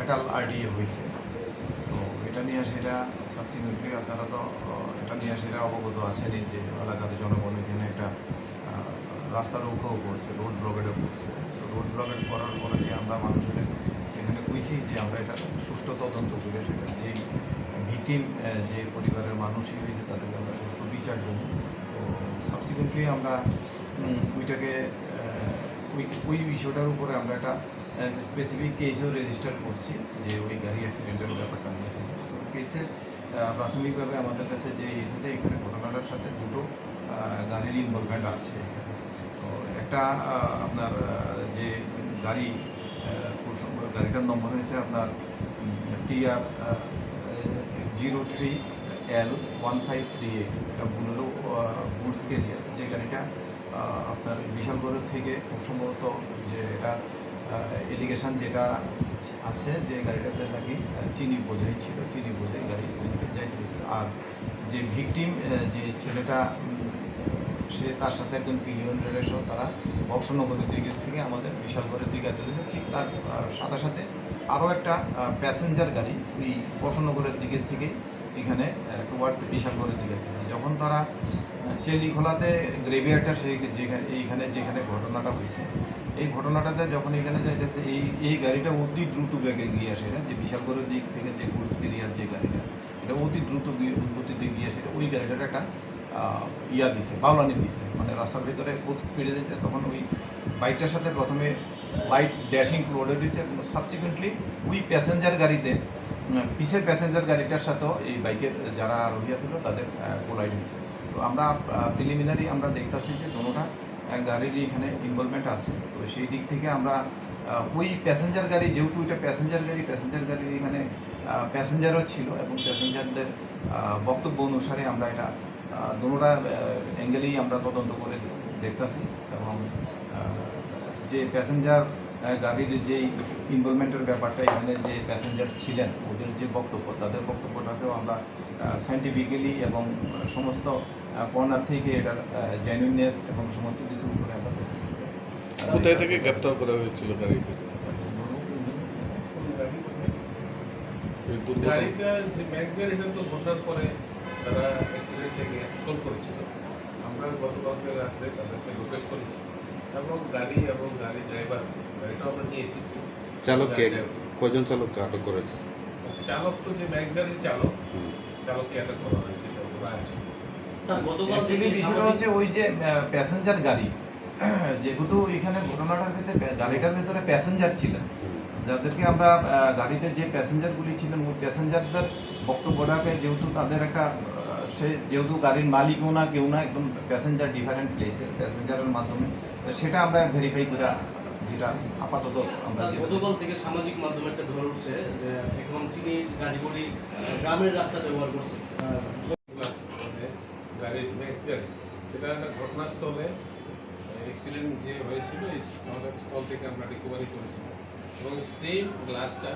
Fatal RDA হয়েছে। তো এটা নিয়ে সেটা সাবসিকুয়েন্টলি আপনারা তো এটা নিয়ে সেটা অবগত আছেনই যে এলাকার জনগণ এখানে একটা রাস্তা রোকও করছে, রোড ব্লকেটও করছে। তো রোড ব্লকেট করার পরে যে আমরা মানুষের এখানে কইছি যে আমরা এটা সুষ্ঠু তদন্ত করে সেটা যেই ভিকটিম যে পরিবারের মানুষই হয়েছে তাদেরকে আমরা সুষ্ঠু বিচার দেব। তো সাবসিকুয়েন্টলি আমরা ওইটাকে ওই বিষয়টার উপরে আমরা একটা স্পেসিফিক কেসও রেজিস্টার করছি যে ওই গাড়ি অ্যাক্সিডেন্টের ব্যাপারটা নিয়ে। তো কেসের প্রাথমিকভাবে আমাদের কাছে যে এসেছে এখানে ঘটনাটার সাথে দুটো গাড়ির ইনভলভমেন্ট আছে এখানে। তো একটা আপনার যে গাড়ি গাড়িটার নম্বর হয়েছে আপনার TR 03L1538, এটা বুলেরো গুডস ক্যারিয়ার। যে গাড়িটা আপনার বিশালগড় থেকে খুব সম্ভবত যে এটা এলিগেশন যেটা আছে যে গাড়িটাতে নাকি চিনি বোঝাই ছিল, চিনি বোঝাই গাড়ি ওইদিকে যাইতে গেছিল। আর যে ভিকটিম যে ছেলেটা সে তার সাথে একজন পিলিয়ন রেলের সহ তারা বক্সনগরের দিকে থেকে আমাদের বিশালগড়ের দিকে চলেছে। ঠিক তার সাথে সাথে আরও একটা প্যাসেঞ্জার গাড়ি ওই বক্সনগরের দিকের থেকে এখানে টুয়ার্ডস বিশালগড়ের দিকে থেকে যখন তারা চেলিখোলাতে গ্রেভিয়ারটা যেখানে ঘটনাটা হয়েছে, এই ঘটনাটাতে যখন এখানে যাইতেছে এই গাড়িটা অতি দ্রুত বেগে গিয়ে আসে না, যে বিশালগড়ের দিক থেকে যে গুডস ক্যারিয়ার যে গাড়িটা এটা অতি দ্রুত গতিতে গিয়ে আসে, ওই গাড়িটার একটা দিছে, বাউলানি দিছে, মানে রাস্তার ভিতরে খুব স্পিডে যেতে। তখন ওই বাইকটার সাথে প্রথমে লাইট ড্যাশিং লোডে দিয়েছে এবং সাবসিকুয়েন্টলি ওই প্যাসেঞ্জার গাড়িতে পিছের প্যাসেঞ্জার গাড়িটার সাথেও এই বাইকের যারা রহিয়া ছিল তাদের কোলাইড হয়েছে। তো আমরা প্রিলিমিনারি আমরা দেখতেছি যে দুটোটা গাড়িরই এখানে ইনভলভমেন্ট আছে। তো সেই দিক থেকে আমরা ওই প্যাসেঞ্জার গাড়ি, যেহেতু ওইটা প্যাসেঞ্জার গাড়ির এখানে প্যাসেঞ্জারও ছিল এবং প্যাসেঞ্জারদের বক্তব্য অনুসারে আমরা এটা দুটোটা অ্যাঙ্গেলেই আমরা তদন্ত করে দেখতেছি। এবং যে প্যাসেঞ্জার গাড়ির যেই ইনভলভমেন্টের ব্যাপারটা, এখানে যে প্যাসেঞ্জার ছিলেন ওদের যে বক্তব্য, তাদের বক্তব্যটাকেও আমরা সায়েন্টিফিক্যালি এবং সমস্ত কর্নার থেকে এটার জেনুইননেস এবং সমস্ত কিছুর উপরে আমরা কোথায় থেকে গ্রেপ্তার করা হয়েছিল গাড়িটি? গাড়িটা যে ম্যাক্স গাড়িটা তো ঘটনার পরে তারা অ্যাক্সিডেন্ট থেকে স্টল করেছিল। আমরা গতকালকে রাত্রে তাদেরকে লোকেট করেছি এবং গাড়ির ড্রাইভার গাড়িটাও আমরা নিয়ে এসেছি। চালককে কয়জন চালককে আটক করেছে? চালক তো যে ম্যাক্স গাড়ির চালককে অ্যাটাক করা হয়েছে, ওরা আছে। অ্যাকচুয়ালি বিষয়টা হচ্ছে ওই যে প্যাসেঞ্জার গাড়ি, যেহেতু এখানে ঘটনাটার ভিতরে গাড়িটার ভিতরে প্যাসেঞ্জার ছিলেন, যাদেরকে আমরা গাড়িতে যে প্যাসেঞ্জারগুলি ছিলেন ওই প্যাসেঞ্জারদের বক্তব্যটাকে যেহেতু তাদের একটা যেহেতু গাড়ির মালিকও না কেউ না, একদম প্যাসেঞ্জার ডিফারেন্ট প্লেসের প্যাসেঞ্জারের মাধ্যমে সেটা আমরা ভেরিফাই করে যেটা আপাতত আমরা গতকাল থেকে সামাজিক মাধ্যমে একটা ধরে উঠছে যে এখন চিনি গাড়িগুলি গ্রামের রাস্তা ব্যবহার করছে। গাড়ির ম্যাক্স গাড়ি সেটা একটা ঘটনাস্থলে অ্যাক্সিডেন্ট যে হয়েছিল এই স্থল থেকে আমরা রিকভারি করেছিলাম এবং সেম গ্লাসটা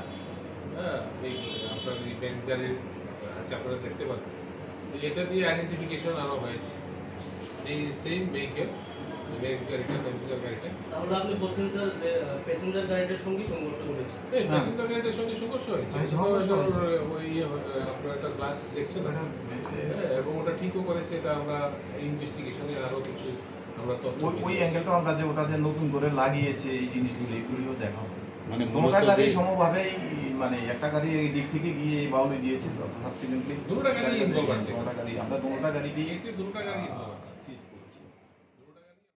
এই আপনার এই ম্যাক্স গাড়ির আছে, আপনারা দেখতে পাবেন। এটা দিয়ে আইডেন্টিফিকেশন আরও হয়েছে এই সেম ভেহিকেল ম্যাক্স গাড়িটা, প্যাসেঞ্জার গাড়িটা। তাহলে আপনি বলছেন স্যার যে প্যাসেঞ্জার গাড়িটার সঙ্গে সংঘর্ষ হয়েছে? এই প্যাসেঞ্জার গাড়িটার সঙ্গে সংঘর্ষ হয়েছে, ওই আপনার একটা গ্লাস দেখছেন এবং ওটা ঠিকও করেছে। এটা আমরা ইনভেস্টিগেশনে আরও কিছু আমরা তথ্য ওই অ্যাঙ্গেলটা আমরা যে ওটা যে নতুন করে লাগিয়েছে এই জিনিসগুলো এগুলিও দেখা হবে। মানে দুটা গাড়ি সমভাবেই, মানে একটা গাড়ি এই দিক থেকে গিয়ে এই বাউলে দিয়েছে, সাবসিকুয়েন্টলি দুটো গাড়ি ইনভলভ আছে। আমরা দুটা গাড়ি দিয়ে দুটো গাড়ি ইনভলভ আছে।